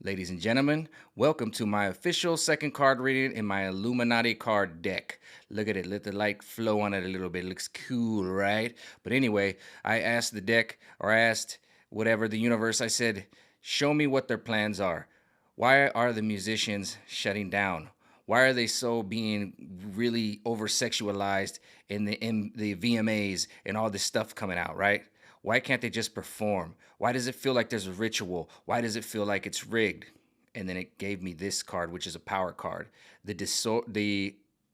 Ladies and gentlemen, welcome to my official second card reading in my Illuminati card deck. Look at it, let the light flow on it a little bit. It looks cool, right? But anyway, I asked the deck, or I asked whatever the universe, I said, show me what their plans are. Why are the musicians shutting down? Why are they so being really over sexualized in the VMAs and all this stuff coming out, right? Why can't they just perform? Why does it feel like there's a ritual? Why does it feel like it's rigged? And then it gave me this card, which is a power card, the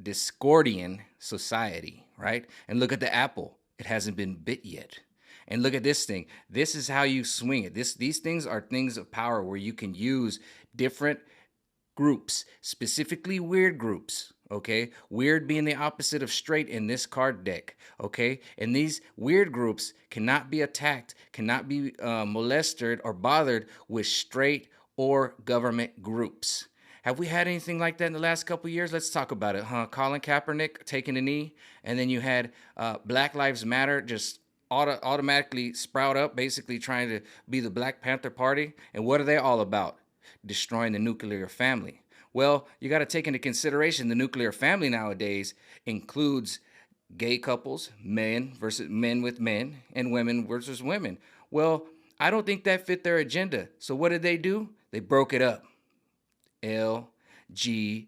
Discordian Society, right? And look at the apple; it hasn't been bit yet. And look at this thing. This is how you swing it. These things are things of power where you can use different groups, specifically weird groups. Okay, weird being the opposite of straight in this card deck. Okay, and these weird groups cannot be attacked, cannot be molested or bothered with straight or government groups. Have we had anything like that in the last couple of years? Let's talk about it, huh? Colin Kaepernick taking a knee, and then you had Black Lives Matter just automatically sprout up, basically trying to be the Black Panther Party. And what are they all about? Destroying the nuclear family. Well, you got to take into consideration the nuclear family nowadays includes gay couples, men versus men with men, and women versus women. Well, I don't think that fit their agenda. So what did they do? They broke it up. LGBTQ.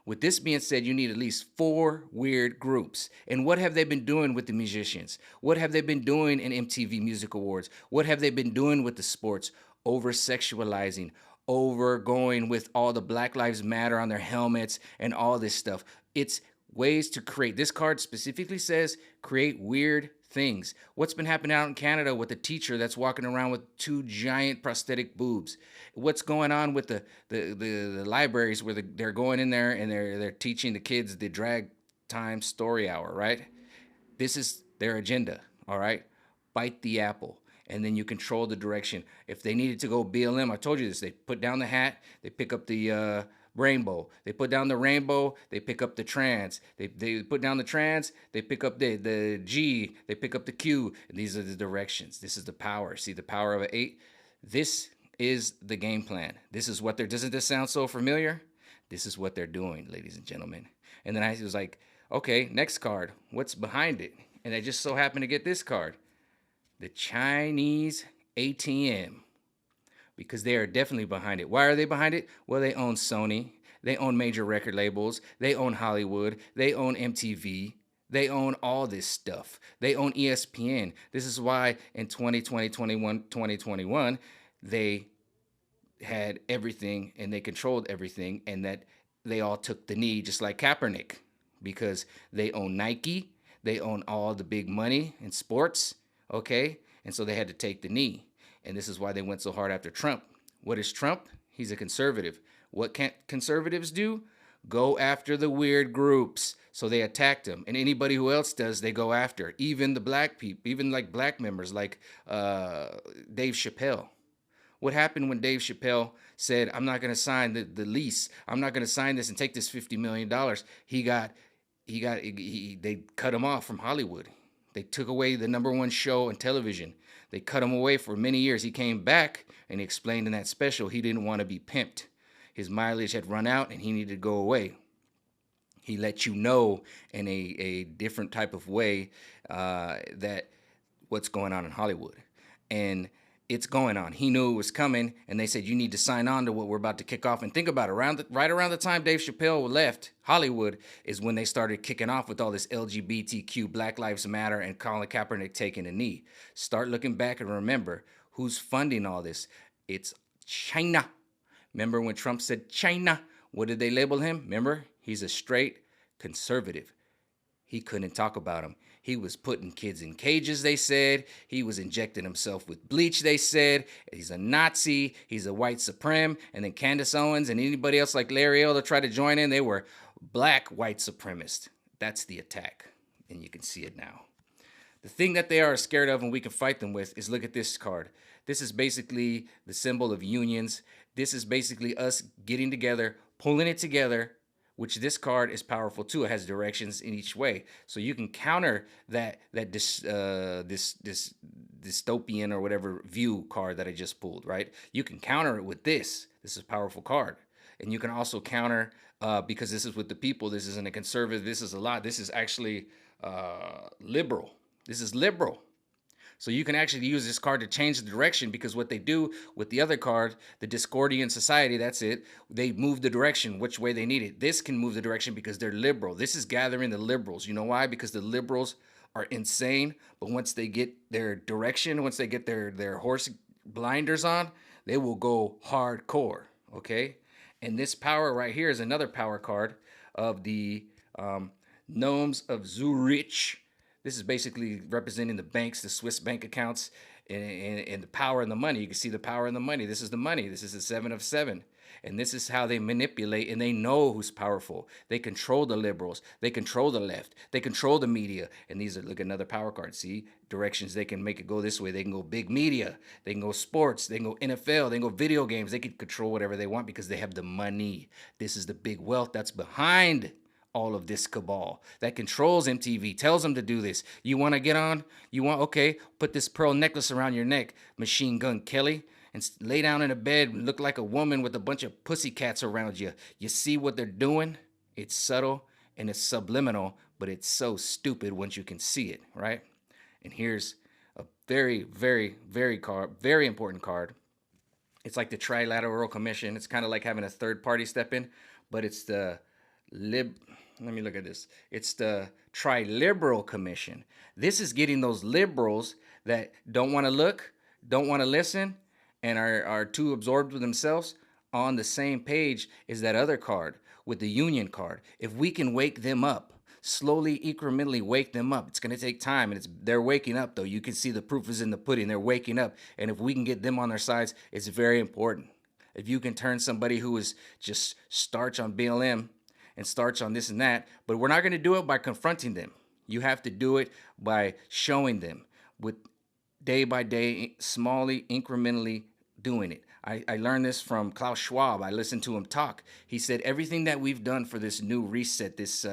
With this being said, you need at least four weird groups. And what have they been doing with the musicians? What have they been doing in MTV Music Awards? What have they been doing with the sports? Over sexualizing, over going with all the Black Lives Matter on their helmets and all this stuff. It's ways to create. This card specifically says create weird things. What's been happening out in Canada with a teacher that's walking around with two giant prosthetic boobs? What's going on with the libraries where they're going in there and they're teaching the kids the drag time story hour, right? This is their agenda, all right? Bite the apple, and then you control the direction. If they needed to go BLM, I told you this, they put down the hat, they pick up the rainbow. They put down the rainbow, they pick up the trans. They put down the trans, they pick up the G, they pick up the Q. And these are the directions. This is the power. See the power of an 8? This is the game plan. This is what they're, doesn't this sound so familiar? This is what they're doing, ladies and gentlemen. And then I was like, okay, next card. What's behind it? And I just so happened to get this card. The Chinese ATM, because they are definitely behind it. Why are they behind it? Well, they own Sony, they own major record labels, they own Hollywood, they own MTV, they own all this stuff. They own ESPN. This is why in 2020, 2021, they had everything and they controlled everything, and that they all took the knee just like Kaepernick, because they own Nike, they own all the big money in sports, okay? And so they had to take the knee. And this is why they went so hard after Trump. What is Trump? He's a conservative. What can't conservatives do? Go after the weird groups. So they attacked him. And anybody who else does, they go after. Even the black people, even like black members, like Dave Chappelle. What happened when Dave Chappelle said, I'm not going to sign the lease. I'm not going to sign this and take this $50 million. They cut him off from Hollywood. They took away the number one show on television. They cut him away for many years. He came back and he explained in that special he didn't want to be pimped. His mileage had run out and he needed to go away. He let you know in a different type of way that what's going on in Hollywood. And it's going on. He knew it was coming, and they said, you need to sign on to what we're about to kick off. And think about it, right around the time Dave Chappelle left Hollywood is when they started kicking off with all this LGBTQ, Black Lives Matter, and Colin Kaepernick taking a knee. Start looking back and remember who's funding all this. It's China. Remember when Trump said China? What did they label him? Remember? He's a straight conservative. He couldn't talk about him. He was putting kids in cages, they said. He was injecting himself with bleach, they said. He's a Nazi. He's a white supreme. And then Candace Owens and anybody else like Larry Elder tried to join in. They were black white supremacists. That's the attack. And you can see it now. The thing that they are scared of and we can fight them with is, look at this card. This is basically the symbol of unions. This is basically us getting together, pulling it together which this card is powerful too. It has directions in each way, so you can counter this dystopian or whatever view card that I just pulled. Right, you can counter it with this. This is a powerful card, and you can also counter because this is with the people. This isn't a conservative. This is a lot. This is actually liberal. This is liberal. So you can actually use this card to change the direction, because what they do with the other card, the Discordian Society, that's it. They move the direction which way they need it. This can move the direction because they're liberal. This is gathering the liberals. You know why? Because the liberals are insane, but once they get their direction, once they get their horse blinders on, they will go hardcore. Okay? And this power right here is another power card of the Gnomes of Zurich. This is basically representing the banks, the Swiss bank accounts, and the power and the money. You can see the power and the money. This is the money. This is the 7 of 7. And this is how they manipulate, and they know who's powerful. They control the liberals. They control the left. They control the media. And these are, look, another power card. See? Directions. They can make it go this way. They can go big media. They can go sports. They can go NFL. They can go video games. They can control whatever they want because they have the money. This is the big wealth that's behind all of this cabal that controls MTV, tells them to do this. You want to get on? You want, okay, put this pearl necklace around your neck, Machine Gun Kelly, and lay down in a bed and look like a woman with a bunch of pussycats around you. You see what they're doing? It's subtle and it's subliminal, but it's so stupid once you can see it, right? And here's a very, very, very important card. It's like the Trilateral Commission. It's kind of like having a third party step in, but it's the let me look at this. It's the Triliberal Commission. This is getting those liberals that don't want to look, don't want to listen, and are too absorbed with themselves on the same page as that other card with the Union card. If we can wake them up, slowly, incrementally wake them up. It's going to take time, and they're waking up, though. You can see the proof is in the pudding. They're waking up, and if we can get them on their sides, it's very important. If you can turn somebody who is just starch on BLM and starch on this and that, but we're not going to do it by confronting them. You have to do it by showing them with day by day, smallly, incrementally doing it. I learned this from Klaus Schwab. I listened to him talk. He said everything that we've done for this new reset, this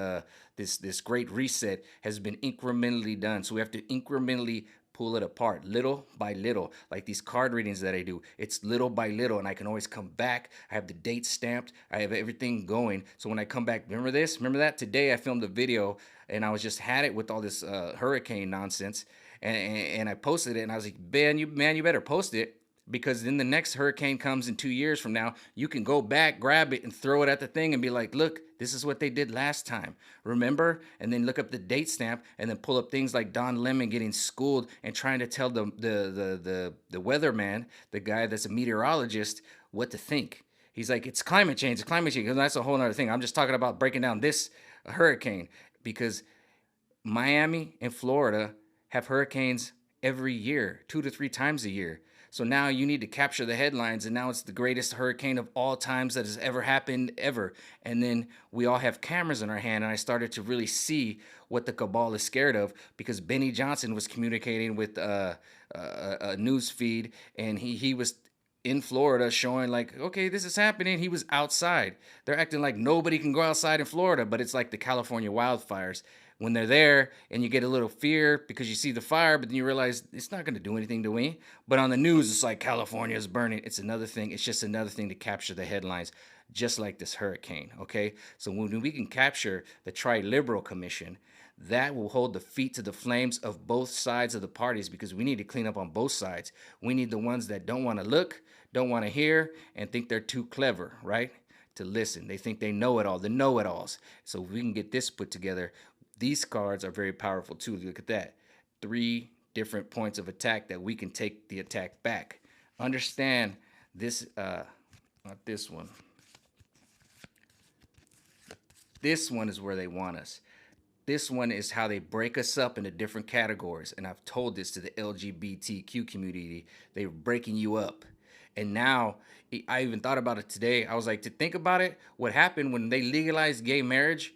great reset, has been incrementally done. So we have to incrementally pull it apart, little by little, like these card readings that I do. It's little by little, and I can always come back. I have the date stamped. I have everything going. So when I come back, remember this? Remember that? Today I filmed a video, and I was just had it with all this hurricane nonsense, and I posted it, and I was like, man, you better post it, because then the next hurricane comes in 2 years from now. You can go back, grab it, and throw it at the thing and be like, look, this is what they did last time. Remember? And then look up the date stamp and then pull up things like Don Lemon getting schooled and trying to tell the weatherman, the guy that's a meteorologist, what to think. He's like, it's climate change. It's climate change. And that's a whole other thing. I'm just talking about breaking down this hurricane, because Miami and Florida have hurricanes every year, 2 to 3 times a year. So now you need to capture the headlines, and now it's the greatest hurricane of all times that has ever happened, ever. And then we all have cameras in our hand, and I started to really see what the cabal is scared of, because Benny Johnson was communicating with a news feed, and he was in Florida showing like, okay, this is happening. He was outside. They're acting like nobody can go outside in Florida, but it's like the California wildfires. When they're there and you get a little fear because you see the fire, but then you realize it's not going to do anything to me. But on the news, it's like California is burning. It's another thing. It's just another thing to capture the headlines, just like this hurricane, okay? So when we can capture the Triliberal Commission, that will hold the feet to the flames of both sides of the parties, because we need to clean up on both sides. We need the ones that don't want to look, don't want to hear, and think they're too clever, right? To listen. They think they know it all, the know-it-alls. So if we can get this put together, these cards are very powerful too. Look at that. 3 different points of attack that we can take the attack back. Understand this, not this one. This one is where they want us. This one is how they break us up into different categories. And I've told this to the LGBTQ community. They're breaking you up. And now, I even thought about it today. I was like, to think about it, what happened when they legalized gay marriage,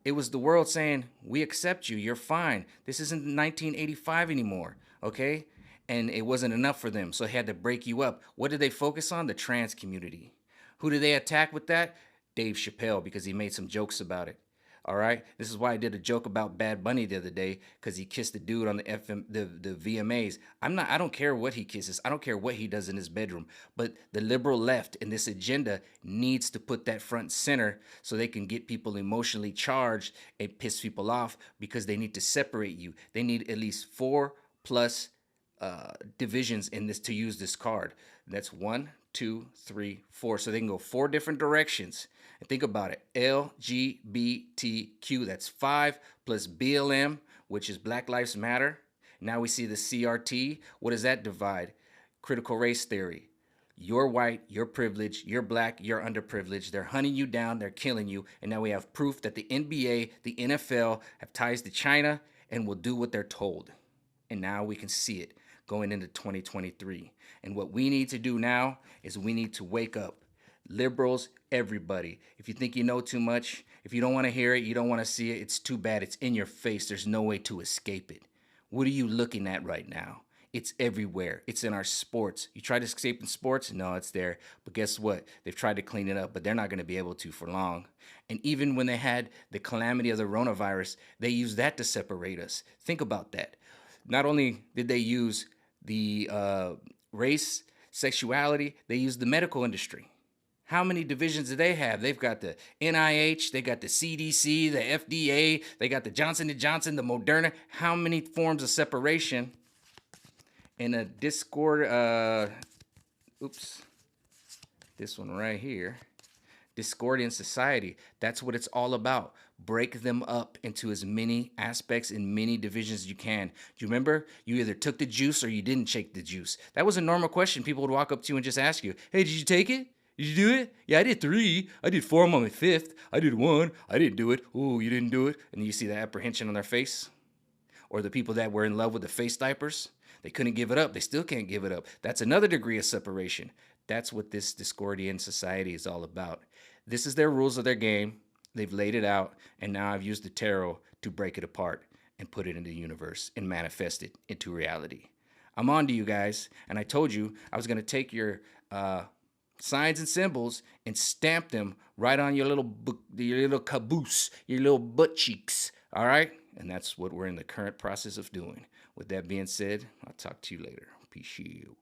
it was the world saying, we accept you, you're fine. This isn't 1985 anymore, okay? And it wasn't enough for them, so they had to break you up. What did they focus on? The trans community. Who did they attack with that? Dave Chappelle because he made some jokes about it. All right, this is why I did a joke about Bad Bunny the other day because he kissed the dude on the the VMAs. I don't care what he kisses. I don't care what he does in his bedroom. But the liberal left and this agenda needs to put that front and center so they can get people emotionally charged and piss people off because they need to separate you. They need at least four plus divisions in this to use this card. That's 1, 2, 3, 4. So they can go four different directions. And think about it. LGBTQ, that's 5 plus BLM, which is Black Lives Matter. Now we see the CRT. What does that divide? Critical race theory. You're white, you're privileged, you're black, you're underprivileged. They're hunting you down, they're killing you. And now we have proof that the NBA, the NFL have ties to China and will do what they're told. And now we can see it going into 2023. And what we need to do now is we need to wake up. Liberals, everybody. If you think you know too much, if you don't want to hear it, you don't want to see it, it's too bad. It's in your face. There's no way to escape it. What are you looking at right now? It's everywhere. It's in our sports. You try to escape in sports? No, it's there. But guess what? They've tried to clean it up, but they're not going to be able to for long. And even when they had the calamity of the coronavirus, they used that to separate us. Think about that. Not only did they use the race, sexuality, they used the medical industry. How many divisions do they have? They've got the NIH, they got the CDC, the FDA, they got the Johnson & Johnson, the Moderna. How many forms of separation in a Discord, this one right here, Discordian society. That's what it's all about. Break them up into as many aspects and many divisions as you can. Do you remember? You either took the juice or you didn't take the juice. That was a normal question. People would walk up to you and just ask you, hey, did you take it? Did you do it? Yeah, I did 3. I did 4. I'm on my 5th. I did 1. I didn't do it. Oh, you didn't do it? And you see the apprehension on their face. Or the people that were in love with the face diapers. They couldn't give it up. They still can't give it up. That's another degree of separation. That's what this Discordian society is all about. This is their rules of their game. They've laid it out. And now I've used the tarot to break it apart and put it into the universe and manifest it into reality. I'm on to you guys. And I told you I was going to take your signs and symbols and stamp them right on your little caboose, your little butt cheeks. All right? And that's what we're in the current process of doing. With that being said, I'll talk to you later. Peace out.